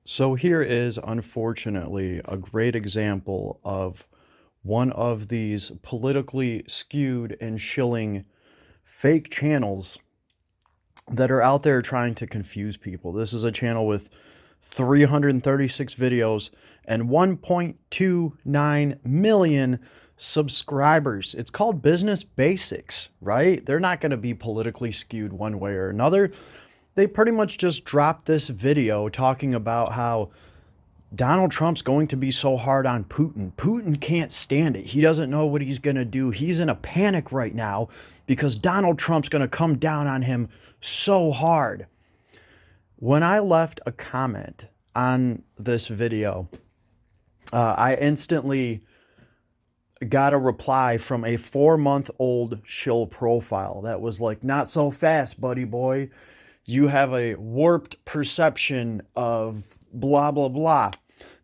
So here is unfortunately a great example of one of these politically skewed and shilling fake channels that are out there trying to confuse people. This is a channel with 336 videos and 1.29 million subscribers. It's called Business Basics, right? They're not going to be politically skewed one way or another. They pretty much just dropped this video talking about how Donald Trump's going to be so hard on Putin. Putin can't stand it. He doesn't know what he's going to do. He's in a panic right now because Donald Trump's going to come down on him so hard. When I left a comment on this video, I instantly got a reply from a 4-month-old shill profile that was like, "Not so fast, buddy boy. You have a warped perception of blah, blah, blah."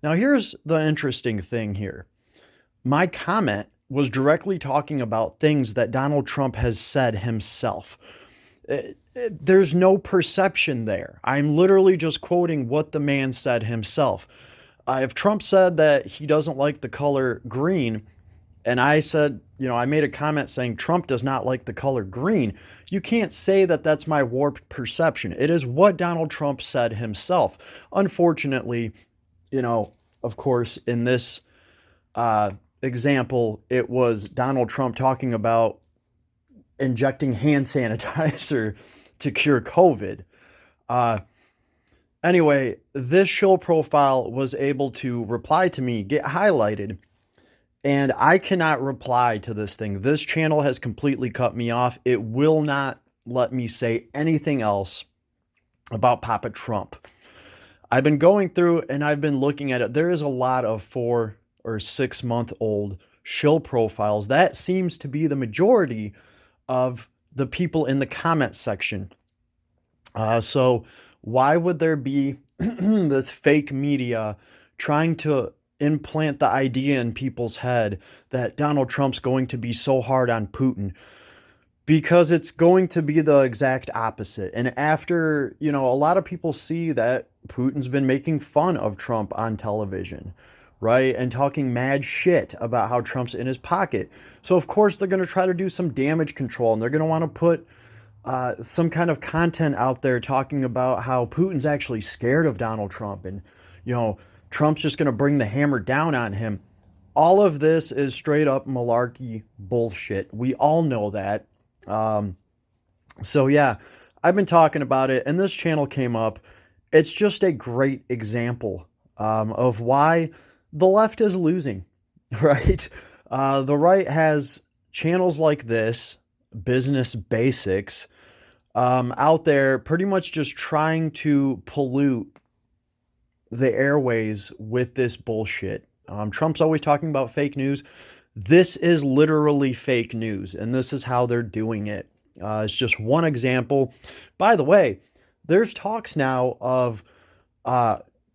Now, here's the interesting thing here. My comment was directly talking about things that Donald Trump has said himself. There's no perception there. I'm literally just quoting what the man said himself. If Trump said that he doesn't like the color green, and I said, I made a comment saying Trump does not like the color green, you can't say that that's my warped perception. It is what Donald Trump said himself. Unfortunately, of course, in this example, it was Donald Trump talking about injecting hand sanitizer to cure COVID. Anyway, this shill profile was able to reply to me, get highlighted, and I cannot reply to this thing. This channel has completely cut me off. It will not let me say anything else about Papa Trump. I've been going through and I've been looking at it. There is a lot of 4 or 6 month old shill profiles. That seems to be the majority of the people in the comment section. So why would there be this fake media trying to implant the idea in people's head that Donald Trump's going to be so hard on Putin? Because it's going to be the exact opposite. And after, a lot of people see that Putin's been making fun of Trump on television, right? And talking mad shit about how Trump's in his pocket. So, of course, they're going to try to do some damage control, and they're going to want to put some kind of content out there talking about how Putin's actually scared of Donald Trump, and, Trump's just going to bring the hammer down on him. All of this is straight up malarkey bullshit. We all know that. So yeah, I've been talking about it, and this channel came up. It's just a great example of why the left is losing, right? The right has channels like this, Business Basics, out there pretty much just trying to pollute the airways with this bullshit. Trump's always talking about fake news. This is literally fake news, and this is how they're doing it. It's just one example. By the way, there's talks now of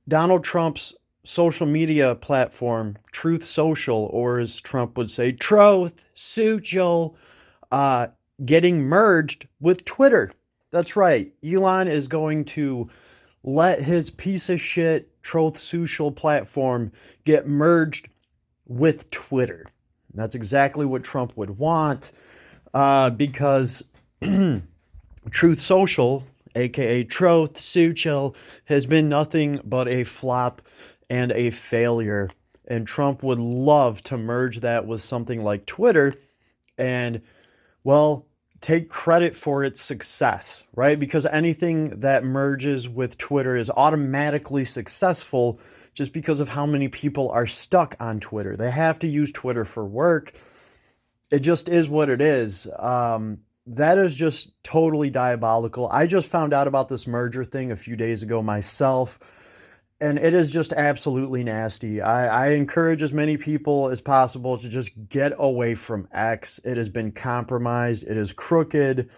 Donald Trump's social media platform, Truth Social, or as Trump would say, Truth Social, getting merged with Twitter. That's right. Elon is going to let his piece of shit Truth Social platform get merged with Twitter. That's exactly what Trump would want, because Truth Social, aka Truth Social, has been nothing but a flop and a failure. And Trump would love to merge that with something like Twitter and, well, take credit for its success, right? Because anything that merges with Twitter is automatically successful just because of how many people are stuck on Twitter. They have to use Twitter for work. It just is what it is. That is just totally diabolical. I just found out about this merger thing a few days ago myself, and it is just absolutely nasty. I encourage as many people as possible to just get away from X. It has been compromised. It is crooked.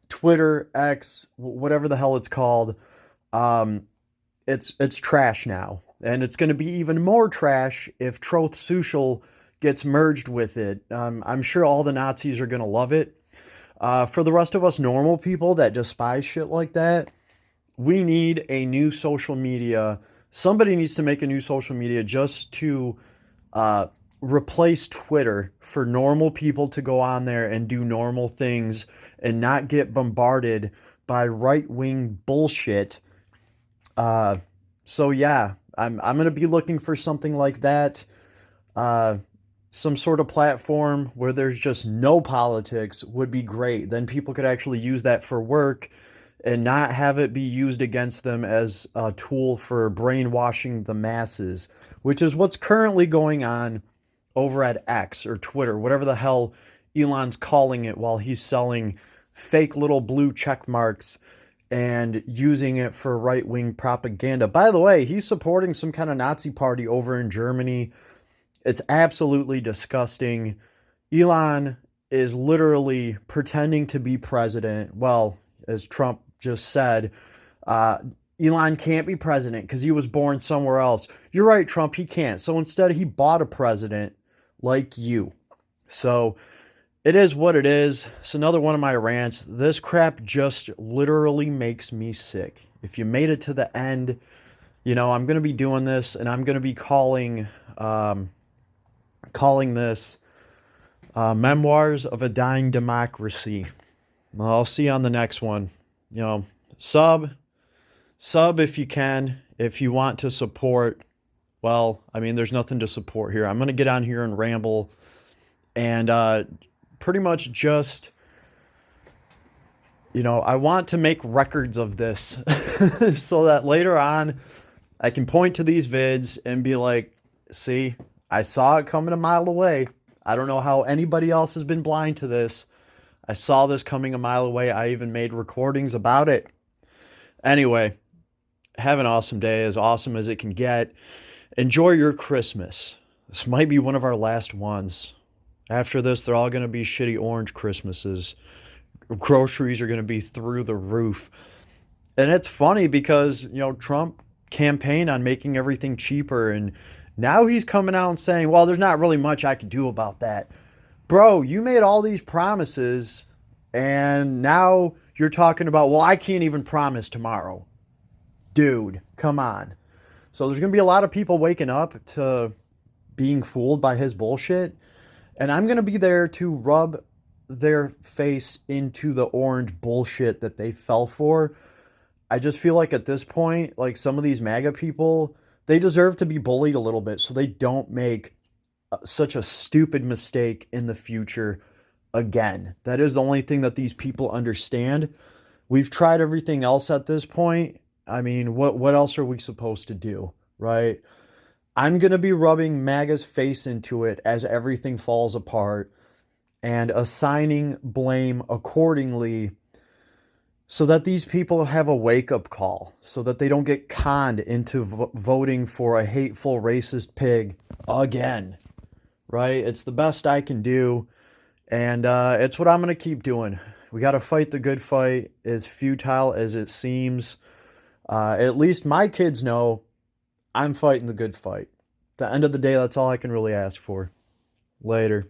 Twitter, X, whatever the hell it's called, it's trash now. And it's going to be even more trash if Truth Social gets merged with it. I'm sure all the Nazis are going to love it. For the rest of us normal people that despise shit like that, we need a new social media Somebody needs to make a new social media just to uh, replace Twitter for normal people to go on there and do normal things and not get bombarded by right wing bullshit. Uh, so yeah, I'm gonna be looking for something like that. Uh, some sort of platform where there's just no politics would be great. Then people could actually use that for work and not have it be used against them as a tool for brainwashing the masses, which is what's currently going on over at X or Twitter, whatever the hell Elon's calling it, while he's selling fake little blue check marks and using it for right wing propaganda. By the way, he's supporting some kind of Nazi party over in Germany. It's absolutely disgusting. Elon is literally pretending to be president. Well, as Trump just said, uh, Elon can't be president because he was born somewhere else. You're right, Trump, he can't. So instead, he bought a president like you. So it is what it is. It's another one of my rants. This crap just literally makes me sick. If you made it to the end, I'm going to be doing this and I'm going to be um, calling this Memoirs of a Dying Democracy. Well, I'll see you on the next one. You know, sub, sub if you can, if you want to support. Well, I mean, there's nothing to support here. I'm going to get on here and ramble and pretty much just, I want to make records of this so that later on I can point to these vids and be like, see, I saw it coming a mile away. I don't know how anybody else has been blind to this. I saw this coming a mile away. I even made recordings about it. Anyway, have an awesome day, as awesome as it can get. Enjoy your Christmas. This might be one of our last ones. After this, they're all going to be shitty orange Christmases. Groceries are going to be through the roof. And it's funny because, Trump campaigned on making everything cheaper, and now he's coming out and saying, well, there's not really much I can do about that. Bro, you made all these promises, and now you're talking about, well, I can't even promise tomorrow. Dude, come on. So there's going to be a lot of people waking up to being fooled by his bullshit, and I'm going to be there to rub their face into the orange bullshit that they fell for. I just feel like at this point, like some of these MAGA people, they deserve to be bullied a little bit so they don't make such a stupid mistake in the future again. That is the only thing that these people understand. We've tried everything else at this point. I mean, what else are we supposed to do, right? I'm going to be rubbing MAGA's face into it as everything falls apart and assigning blame accordingly so that these people have a wake-up call, so that they don't get conned into voting for a hateful, racist pig again, right? It's the best I can do, and it's what I'm going to keep doing. We got to fight the good fight, as futile as it seems. At least my kids know I'm fighting the good fight. At the end of the day, that's all I can really ask for. Later.